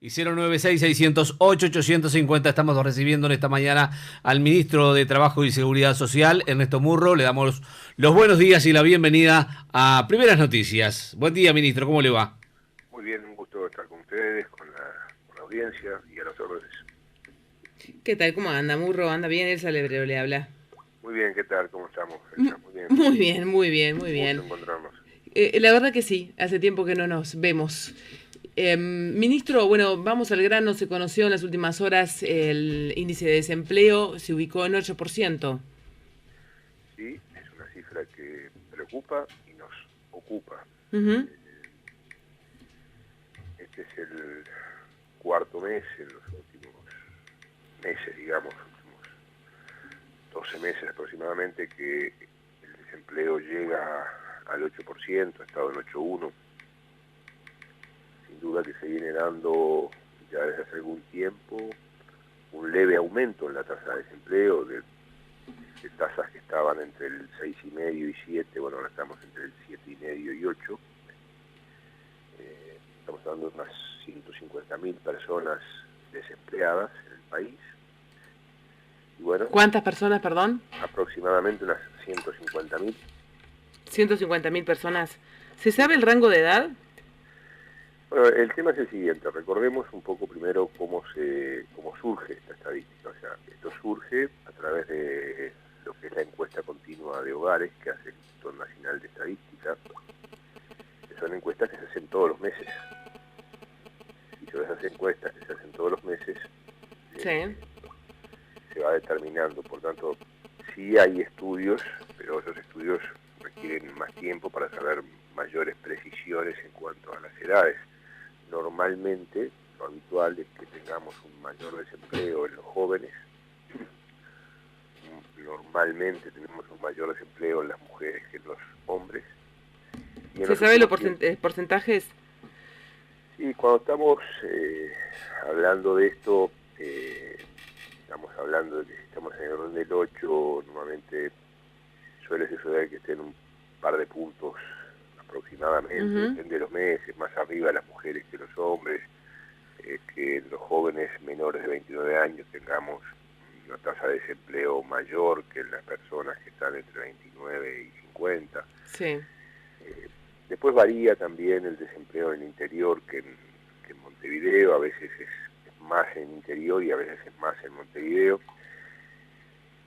Y 096-608-850 estamos recibiendo en esta mañana al ministro de Trabajo y Seguridad Social, Ernesto Murro. Le damos los buenos días y la bienvenida a Primeras Noticias. Buen día, ministro, ¿cómo le va? Muy bien, un gusto estar con ustedes, con la audiencia y a las órdenes. ¿Qué tal? ¿Cómo anda, Murro? ¿Anda bien? Elsa Lebrero le habla. Muy bien, ¿qué tal? ¿Cómo estamos, Elsa? Muy bien. Muy bien, muy bien, muy Un gusto bien. encontrarnos. La verdad que sí, hace tiempo que no nos vemos. Ministro, bueno, vamos al grano. Se conoció en las últimas horas el índice de desempleo, se ubicó en 8%. Sí, es una cifra que preocupa y nos ocupa. Ujú. Este es el cuarto mes en los últimos meses, digamos, últimos 12 meses aproximadamente, que el desempleo llega al 8%, ha estado en 8,1%. Sin duda que se viene dando ya desde hace algún tiempo un leve aumento en la tasa de desempleo, de tasas que estaban entre el 6,5 y 7, bueno, ahora estamos entre el 7,5 y 8. Estamos hablando de unas 150.000 personas desempleadas en el país. Y bueno, ¿Cuántas personas, perdón? aproximadamente unas 150.000. 150.000 personas. ¿Se sabe el rango de edad? Bueno, el tema es el siguiente, recordemos un poco primero cómo surge esta estadística. O sea, esto surge a través de lo que es la encuesta continua de hogares que hace el Instituto Nacional de Estadística, que son encuestas que se hacen todos los meses. Y sobre esas encuestas que se hacen todos los meses, Sí. se va determinando. Por tanto, sí hay estudios, pero esos estudios requieren más tiempo para saber mayores precisiones en cuanto a las edades. Normalmente, lo habitual es que tengamos un mayor desempleo en los jóvenes. Normalmente tenemos un mayor desempleo en las mujeres que en los hombres. Y en ¿Se los sabe los últimos tiempos, porcentajes? sí, cuando estamos hablando de esto, estamos hablando de que si estamos en el orden del 8, normalmente suele suceder que estén un par de puntos aproximadamente, Ujú. depende de los meses, más arriba las mujeres que los hombres, que en los jóvenes menores de 29 años tengamos una tasa de desempleo mayor que en las personas que están entre 29 y 50. Sí. Después varía también el desempleo en el interior que en Montevideo, a veces es más en interior y a veces es más en Montevideo.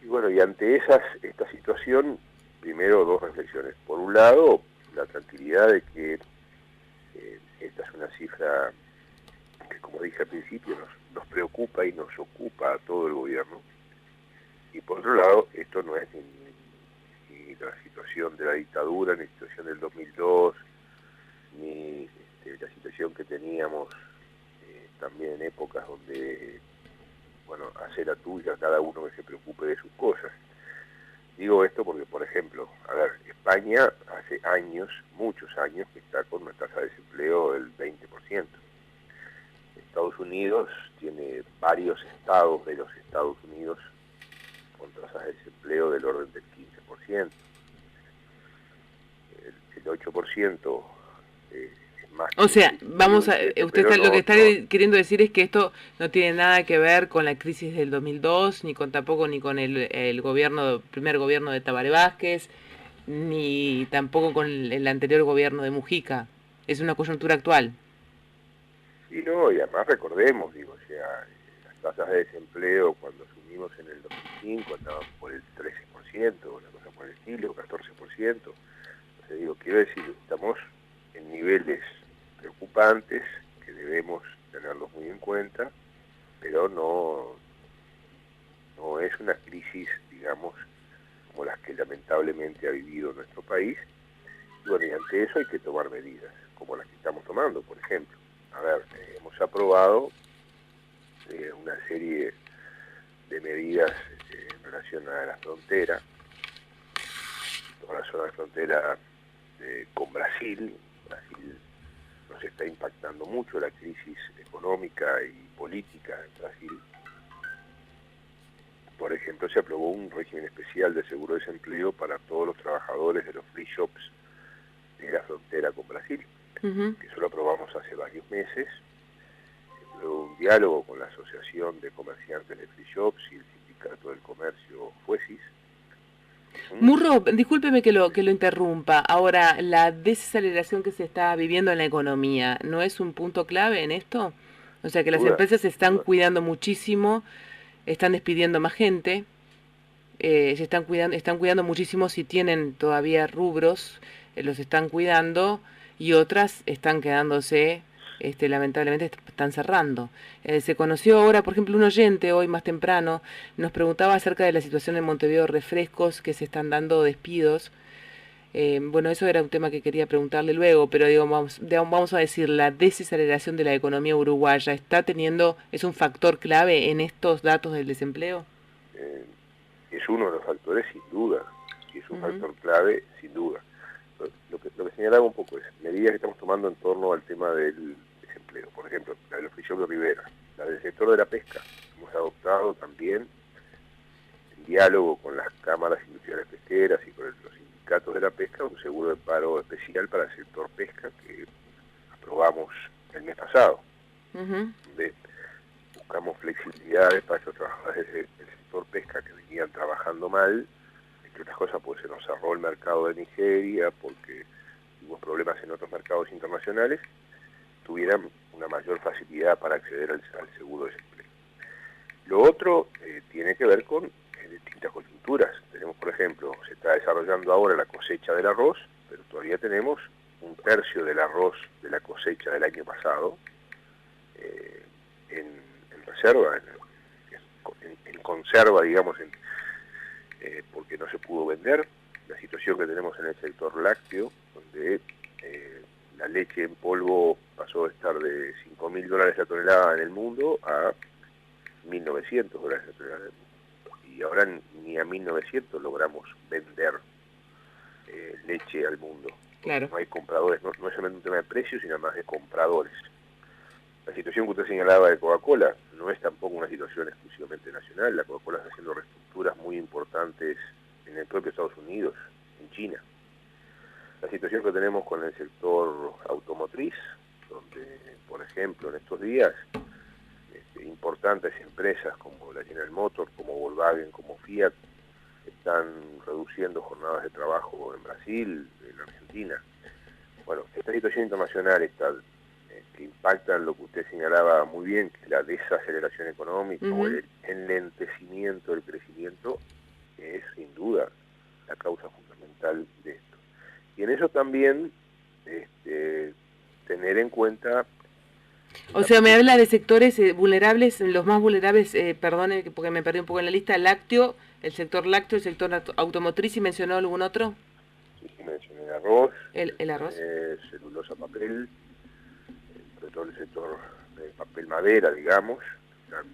Y bueno, y ante esta situación, primero dos reflexiones. Por un lado, la tranquilidad de que esta es una cifra que, como dije al principio, nos preocupa y nos ocupa a todo el gobierno. Y por otro lado, esto no es ni la situación de la dictadura, ni la situación del 2002, ni la situación que teníamos también en épocas donde, bueno, hacer la tuya, cada uno que se preocupe de sus cosas. Digo esto porque, por ejemplo, a ver, España hace años, muchos años, que está con una tasa de desempleo del 20%. Estados Unidos tiene varios estados de los Estados Unidos con tasas de desempleo del orden del 15%. El 8% es más O que sea, el vamos a, 7, usted pero lo que está no. queriendo decir es que esto no tiene nada que ver con la crisis del 2002, ni con tampoco ni con el primer gobierno de Tabaré Vázquez, ni tampoco con el anterior gobierno de Mujica. Es una coyuntura actual. Sí, no, y además recordemos, digo, o sea, las tasas de desempleo cuando asumimos en el 2005 andaban por el 13%, una cosa por el estilo, 14%. Entonces digo, quiero decir, estamos en niveles preocupantes que debemos tenerlos muy en cuenta, pero no es una crisis, digamos, como las que lamentablemente ha vivido nuestro país. Y bueno, y ante eso hay que tomar medidas, como las que estamos tomando, por ejemplo. A ver, hemos aprobado una serie de medidas en relación a la frontera, toda la zona de frontera con Brasil. Brasil nos está impactando mucho la crisis económica y política en Brasil. Por ejemplo, se aprobó un régimen especial de seguro de desempleo para todos los trabajadores de los free shops de la frontera con Brasil, Ujú. que eso lo aprobamos hace varios meses. Luego un diálogo con la Asociación de Comerciantes de Free Shops y el Sindicato del Comercio FUESIS. Murro, discúlpeme que lo interrumpa. Ahora, la desaceleración que se está viviendo en la economía, ¿no es un punto clave en esto? O sea, que las empresas se están cuidando muchísimo, están despidiendo más gente, están cuidando muchísimo si tienen todavía rubros, los están cuidando, y otras están quedándose, lamentablemente están cerrando. Se conoció ahora, por ejemplo, un oyente hoy más temprano nos preguntaba acerca de la situación en Montevideo Refrescos, que se están dando despidos. Bueno, eso era un tema que quería preguntarle luego, pero digo, vamos a decir, la desaceleración de la economía uruguaya es un factor clave en estos datos del desempleo. Es uno de los factores, sin duda, y es un factor clave, sin duda. Lo que señalaba un poco es medidas que estamos tomando en torno al tema del desempleo. Por ejemplo, la de los Free Shops de Rivera, la del sector de la pesca. Hemos adoptado también, en diálogo con las cámaras industriales pesqueras y con los sindicatos de la pesca, un seguro de paro especial para el sector pesca que aprobamos el mes pasado. Donde buscamos flexibilidades para que los trabajadores del sector pesca que venían trabajando mal, entre otras cosas pues se nos cerró el mercado de Nigeria porque hubo problemas en otros mercados internacionales, tuvieran una mayor facilidad para acceder al seguro de desempleo. Lo otro tiene que ver con distintas coyunturas. Tenemos, por ejemplo, se está desarrollando ahora la cosecha del arroz, pero todavía tenemos un tercio del arroz de la cosecha del año pasado en reserva, en conserva, digamos, porque no se pudo vender. La situación que tenemos en el sector lácteo, donde la leche en polvo pasó de estar de $5.000 la tonelada en el mundo a $1.900 la tonelada en el mundo. Y ahora ni a 1.900 logramos vender leche al mundo. Claro. No hay compradores, no es solamente un tema de precios, sino más de compradores. La situación que usted señalaba de Coca-Cola no es tampoco una situación exclusivamente nacional. La Coca-Cola está haciendo reestructuras muy importantes en el propio Estados Unidos, en China. La situación que tenemos con el sector automotriz, donde, por ejemplo, en estos días, importantes empresas como la General Motors, como Volkswagen, como Fiat, están reduciendo jornadas de trabajo en Brasil, en Argentina. Bueno, esta situación internacional está que impacta en lo que usted señalaba muy bien, que la desaceleración económica o el enlentecimiento del crecimiento es sin duda la causa fundamental de esto. Y en eso también tener en cuenta... O sea, me habla de sectores vulnerables, los más vulnerables, perdone porque me perdí un poco en la lista, lácteo, el sector automotriz, ¿y mencionó algún otro? Sí, mencioné el arroz, el arroz, celulosa, papel, todo el sector de papel madera, digamos, tan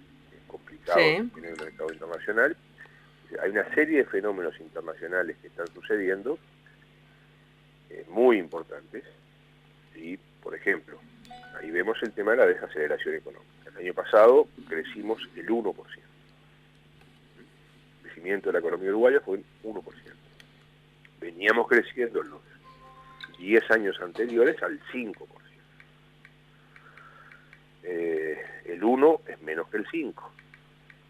complicado en el mercado internacional. Hay una serie de fenómenos internacionales que están sucediendo, muy importantes, y por ejemplo, ahí vemos el tema de la desaceleración económica. El año pasado crecimos el 1%. El crecimiento de la economía uruguaya fue el 1%. Veníamos creciendo en los 10 años anteriores al 5%. El 1 es menos que el 5.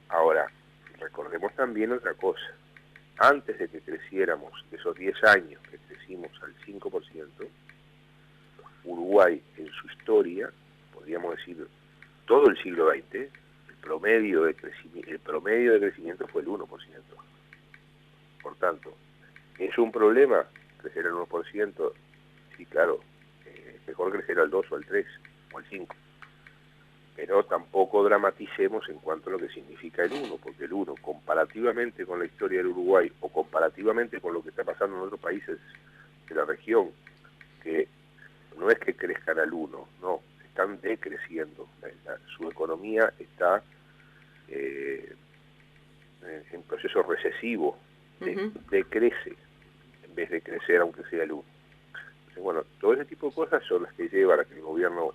Ahora, recordemos también otra cosa. Antes de que creciéramos, de esos 10 años que crecimos al 5%, Uruguay en su historia, podríamos decir todo el siglo XX, el promedio de crecimiento fue el 1%. Por tanto, ¿es un problema crecer al 1%? Sí, claro, es mejor crecer al 2 o al 3 o al 5. Pero tampoco dramaticemos en cuanto a lo que significa el 1, porque el 1, comparativamente con la historia del Uruguay o comparativamente con lo que está pasando en otros países de la región, que no es que crezcan al 1, no, están decreciendo. Su economía está en proceso recesivo, decrece en vez de crecer aunque sea el 1. Entonces, bueno, todo ese tipo de cosas son las que llevan a que el gobierno,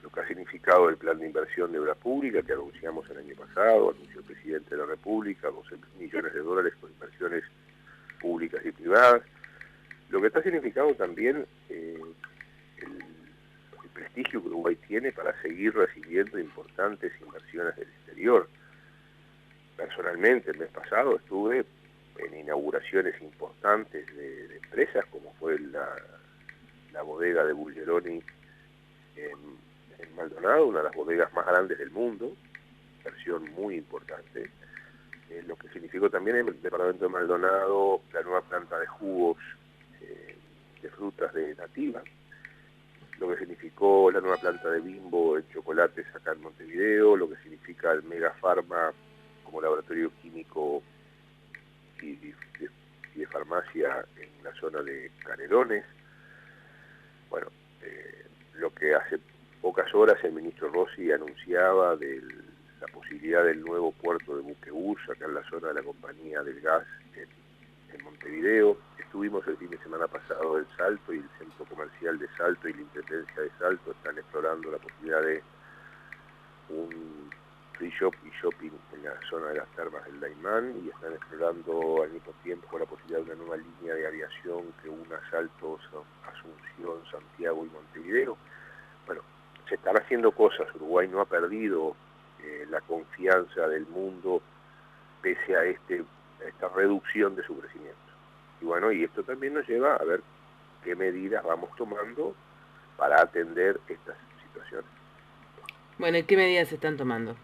lo que ha significado el plan de inversión de obra pública que anunciamos el año pasado, anunció el presidente de la República, 12 millones de dólares con inversiones públicas y privadas. Lo que está significando también el prestigio que Uruguay tiene para seguir recibiendo importantes inversiones del exterior. Personalmente, el mes pasado estuve en inauguraciones importantes de empresas, como fue la bodega de Bulgeroni en Maldonado, una de las bodegas más grandes del mundo, inversión muy importante. Lo que significó también en el departamento de Maldonado la nueva planta de jugos de frutas de nativa, lo que significó la nueva planta de Bimbo en chocolates acá en Montevideo, lo que significa el Mega Pharma como laboratorio químico y de farmacia en la zona de Canelones. Bueno, lo que hace pocas horas el ministro Rossi anunciaba de la posibilidad del nuevo puerto de Buquebus, acá en la zona de la compañía del gas en Montevideo. Estuvimos el fin de semana pasado en Salto, y el centro comercial de Salto y la intendencia de Salto están explorando la posibilidad de un free shop y shopping en la zona de las termas del Daymán, y están explorando al mismo tiempo la posibilidad de una nueva línea de aviación que una Salto, Asunción, Santiago y Montevideo. Bueno, se están haciendo cosas. Uruguay no ha perdido la confianza del mundo pese a esta reducción de su crecimiento. Y bueno, y esto también nos lleva a ver qué medidas vamos tomando para atender estas situaciones. Bueno, ¿y qué medidas se están tomando?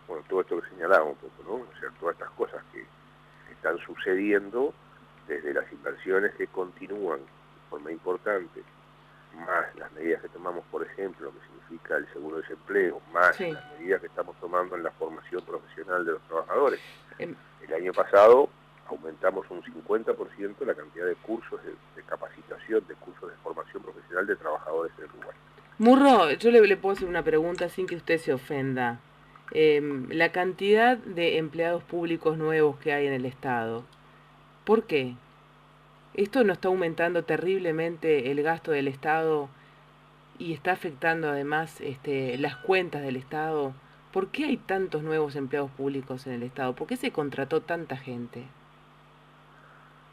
Bueno, todo esto que señalaba un poco, ¿no? O sea, todas estas cosas que están sucediendo, desde las inversiones que continúan de forma importante, más las medidas que tomamos, por ejemplo, que significa el seguro de desempleo, más Sí. las medidas que estamos tomando en la formación profesional de los trabajadores. El año pasado aumentamos un 50% la cantidad de cursos de capacitación, de cursos de formación profesional de trabajadores en Uruguay. Murro, yo le puedo hacer una pregunta sin que usted se ofenda. La cantidad de empleados públicos nuevos que hay en el Estado, ¿por qué? ¿Esto no está aumentando terriblemente el gasto del Estado y está afectando además las cuentas del Estado? ¿Por qué hay tantos nuevos empleados públicos en el Estado? ¿Por qué se contrató tanta gente?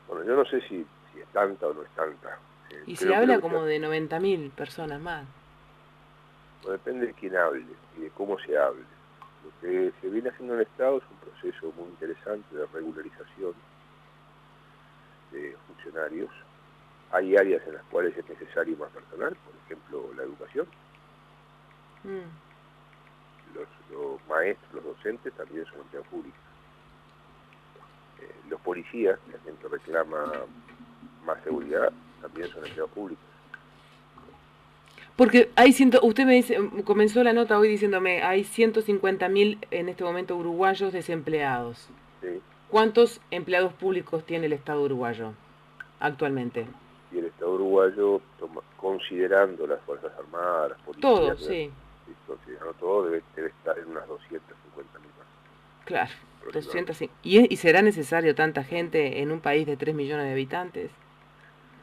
Bueno, yo no sé si es tanta o no es tanta. Y se habla como de 90.000 personas más. Bueno, depende de quién hable y de cómo se hable. Lo que se viene haciendo en el Estado es un proceso muy interesante de regularización de funcionarios. Hay áreas en las cuales es necesario más personal, por ejemplo, la educación. Los maestros, los docentes también son empleados públicos. Los policías, la gente reclama más seguridad, también son empleados públicos. Porque hay usted me dice, comenzó la nota hoy diciéndome, hay 150.000 en este momento uruguayos desempleados. Sí. ¿Cuántos empleados públicos tiene el Estado uruguayo actualmente? Y el Estado uruguayo, considerando las Fuerzas Armadas, las policías... Todo, sí. Considerando todo, debe estar en unas 250.000 más. Claro, 250. ¿Y será necesario tanta gente en un país de 3 millones de habitantes?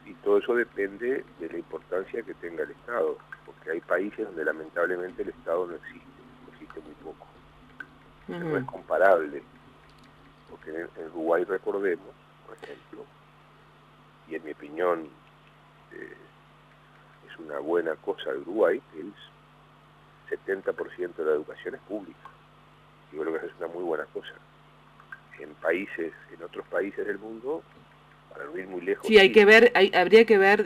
Y todo eso depende de la importancia que tenga el Estado, porque hay países donde lamentablemente el Estado no existe muy poco. No es comparable, porque en Uruguay, recordemos, por ejemplo, y en mi opinión es una buena cosa de Uruguay, que el 70% de la educación es pública. Yo creo que es una muy buena cosa. En otros países del mundo, para no ir muy lejos... Sí, habría que ver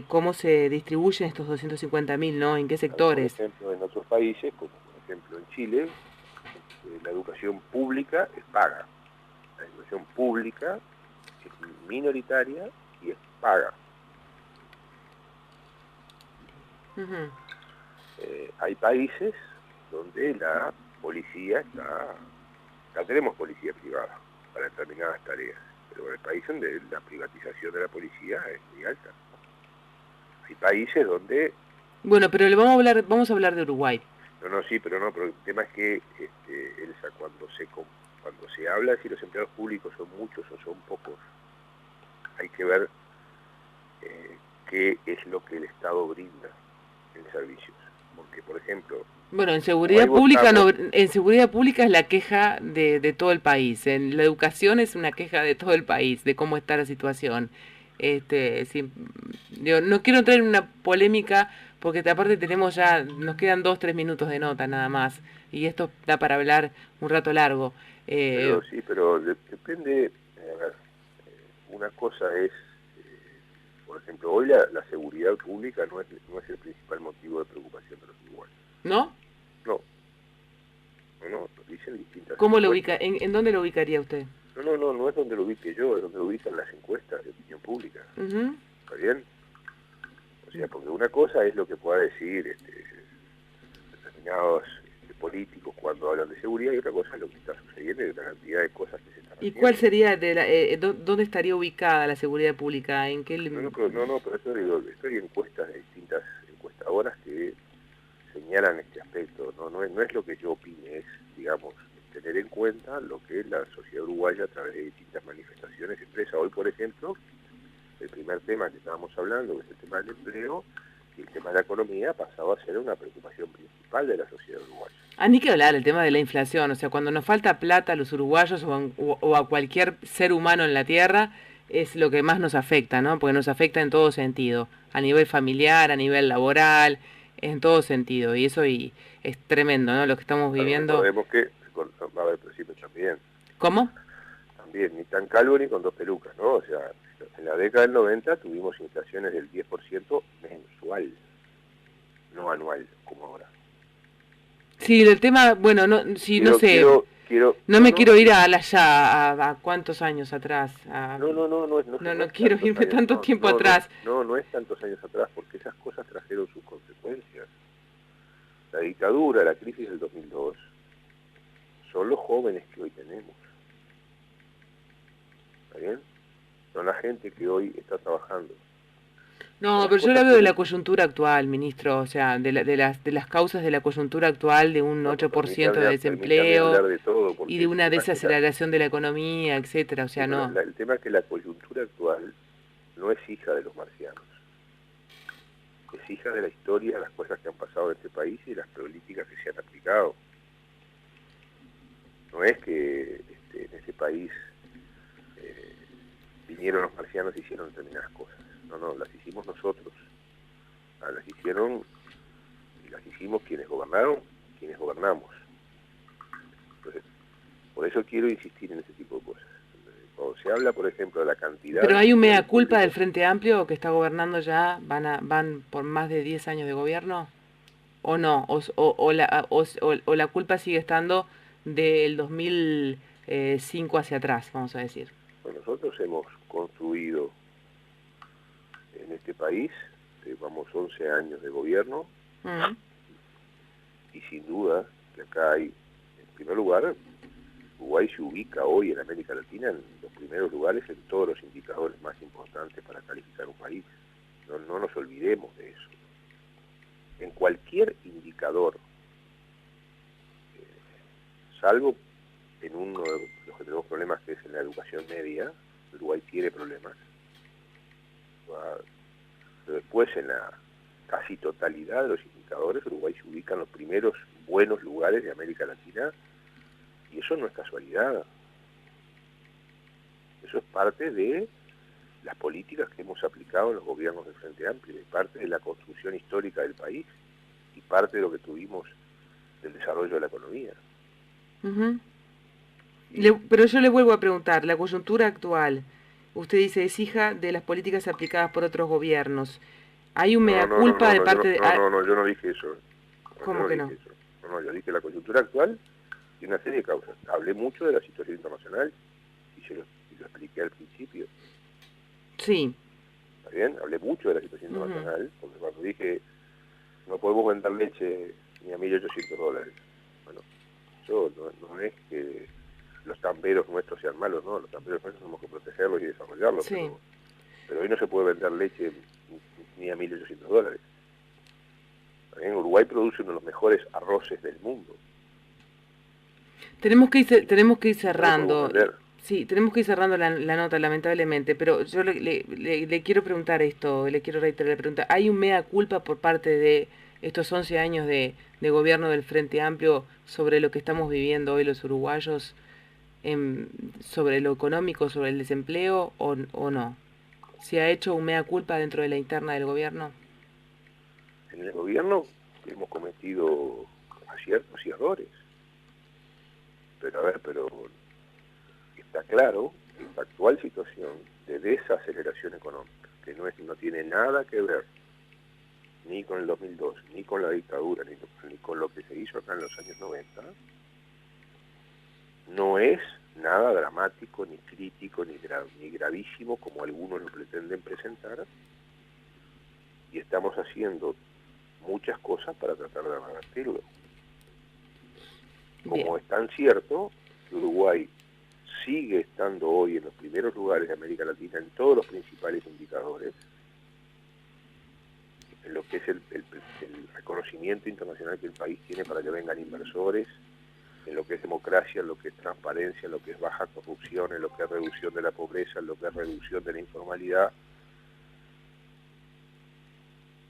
cómo se distribuyen estos 250.000, ¿no? ¿En qué sectores? Por ejemplo, en otros países, como por ejemplo en Chile, la educación pública es paga. La educación pública es minoritaria y es paga. Hay países donde la policía ya tenemos policía privada para determinadas tareas, pero hay países donde la privatización de la policía es muy alta. Hay países donde... Bueno, pero vamos a hablar de Uruguay. pero el tema es que, Elsa, cuando se habla de si los empleados públicos son muchos o son pocos, hay que ver qué es lo que el Estado brinda en servicios. Porque, por ejemplo... Bueno, en seguridad pública en seguridad pública es la queja de todo el país. En la educación es una queja de todo el país, de cómo está la situación. Yo no quiero entrar en una polémica Porque aparte tenemos ya, nos quedan 2, 3 minutos de nota nada más, y esto da para hablar un rato largo. Pero sí, pero depende, a ver, una cosa es, por ejemplo, hoy la seguridad pública no es el principal motivo de preocupación de los uruguayos. ¿No? No, no, dicen distintas ¿Cómo lo encuestas. ubica? ¿En dónde lo ubicaría usted? No es donde lo ubique yo, es donde lo ubican las encuestas de opinión pública. Uh-huh. ¿Está bien? O sea, porque una cosa es lo que pueda decir determinados políticos cuando hablan de seguridad y otra cosa es lo que está sucediendo y la cantidad de cosas que se están ¿Y haciendo. cuál sería, dónde estaría ubicada la seguridad pública? ¿En qué? Pero eso digo, estoy en encuestas de distintas encuestadoras que señalan este aspecto. No es lo que yo opine, es, digamos, tener en cuenta lo que la sociedad uruguaya a través de distintas manifestaciones expresa. Hoy, por ejemplo, el primer tema que estábamos hablando, que es el tema del empleo, y el tema de la economía pasaba a ser una preocupación principal de la sociedad uruguaya. Ni que hablar, el tema de la inflación, o sea, cuando nos falta plata a los uruguayos o a cualquier ser humano en la tierra, es lo que más nos afecta, ¿no? Porque nos afecta en todo sentido, a nivel familiar, a nivel laboral, en todo sentido, y eso es tremendo, ¿no? Lo que estamos viviendo. Recordemos que, a ver, pero sí, pero también. ¿Cómo? También, ni tan calvo ni con dos pelucas, ¿no? O sea, en la década del 90 tuvimos inflaciones del 10% mensual, no anual, como ahora. Sí, el tema, bueno, no, sí, no sé, no me quiero ir a cuántos años atrás. No quiero irme tanto tiempo atrás. No es tantos años atrás, porque esas cosas trajeron sus consecuencias. La dictadura, la crisis del 2002, son los jóvenes que hoy tenemos. ¿Está bien? Son la gente que hoy está trabajando. No, pero yo la veo de la coyuntura actual, ministro, o sea, de las causas de la coyuntura actual, de un 8% de desempleo y de una desaceleración de la economía, etcétera, o sea, no. El tema es que la coyuntura actual no es hija de los marcianos, es hija de la historia, las cosas que han pasado en este país y las políticas que se han aplicado. No es que en este país vinieron los marcianos y hicieron determinadas cosas. No, las hicimos nosotros. Las hicieron y las hicimos quienes gobernaron, quienes gobernamos. Entonces, por eso quiero insistir en ese tipo de cosas. Cuando se habla, por ejemplo, de la cantidad... Pero hay un mea culpa del Frente Amplio que está gobernando ya, van por más de 10 años de gobierno, ¿o no? ¿O la culpa sigue estando del 2005 hacia atrás, vamos a decir? Bueno, nosotros hemos construido en este país, llevamos 11 años de gobierno, y sin duda que acá hay, en primer lugar, Uruguay se ubica hoy en América Latina en los primeros lugares en todos los indicadores más importantes para calificar un país. No nos olvidemos de eso. En cualquier indicador, salvo en uno de los que tenemos problemas, que es en la educación media, Uruguay tiene problemas. Pero después, en la casi totalidad de los indicadores, Uruguay se ubica en los primeros buenos lugares de América Latina, y eso no es casualidad. Eso es parte de las políticas que hemos aplicado en los gobiernos del Frente Amplio, y parte de la construcción histórica del país, y parte de lo que tuvimos del desarrollo de la economía. Pero yo le vuelvo a preguntar, la coyuntura actual, usted dice, es hija de las políticas aplicadas por otros gobiernos. ¿Hay un mea culpa de parte de...? No, yo no dije eso. ¿Cómo que no? No, yo dije la coyuntura actual y una serie de causas. Hablé mucho de la situación internacional y lo expliqué al principio. Sí. ¿Está bien? Hablé mucho de la situación internacional, porque cuando dije no podemos vender leche ni a $1.800. Bueno, eso no es que los tamberos nuestros sean malos, ¿no? Los tamberos nuestros tenemos que protegerlos y desarrollarlos, sí. pero hoy no se puede vender leche ni a $1.800. En Uruguay produce uno de los mejores arroces del mundo. Tenemos que ir cerrando. Sí, tenemos que ir cerrando la nota, lamentablemente, pero yo le quiero preguntar esto, le quiero reiterar la pregunta. ¿Hay un mea culpa por parte de estos 11 años de gobierno del Frente Amplio sobre lo que estamos viviendo hoy los uruguayos, sobre lo económico, sobre el desempleo, o no? ¿Se ha hecho un mea culpa dentro de la interna del gobierno? En el gobierno hemos cometido aciertos y errores. Pero está claro que esta actual situación de desaceleración económica, que no tiene nada que ver ni con el 2002, ni con la dictadura, ni con lo que se hizo acá en los años 90, no es nada dramático, ni crítico, ni gravísimo, como algunos lo pretenden presentar, y estamos haciendo muchas cosas para tratar de revertirlo. Como es tan cierto que Uruguay sigue estando hoy en los primeros lugares de América Latina en todos los principales indicadores, en lo que es el reconocimiento internacional que el país tiene para que vengan inversores, en lo que es democracia, en lo que es transparencia, en lo que es baja corrupción, en lo que es reducción de la pobreza, en lo que es reducción de la informalidad.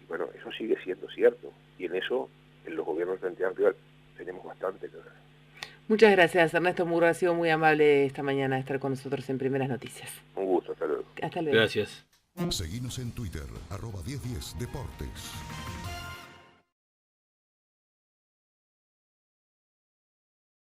Y bueno, eso sigue siendo cierto, y en eso, en los gobiernos de Frente Amplio, tenemos bastante que ver. Muchas gracias, Ernesto Murro. Ha sido muy amable esta mañana estar con nosotros en Primeras Noticias. Un gusto, hasta luego. Hasta luego. Gracias. Seguinos en Twitter, @1010deportes.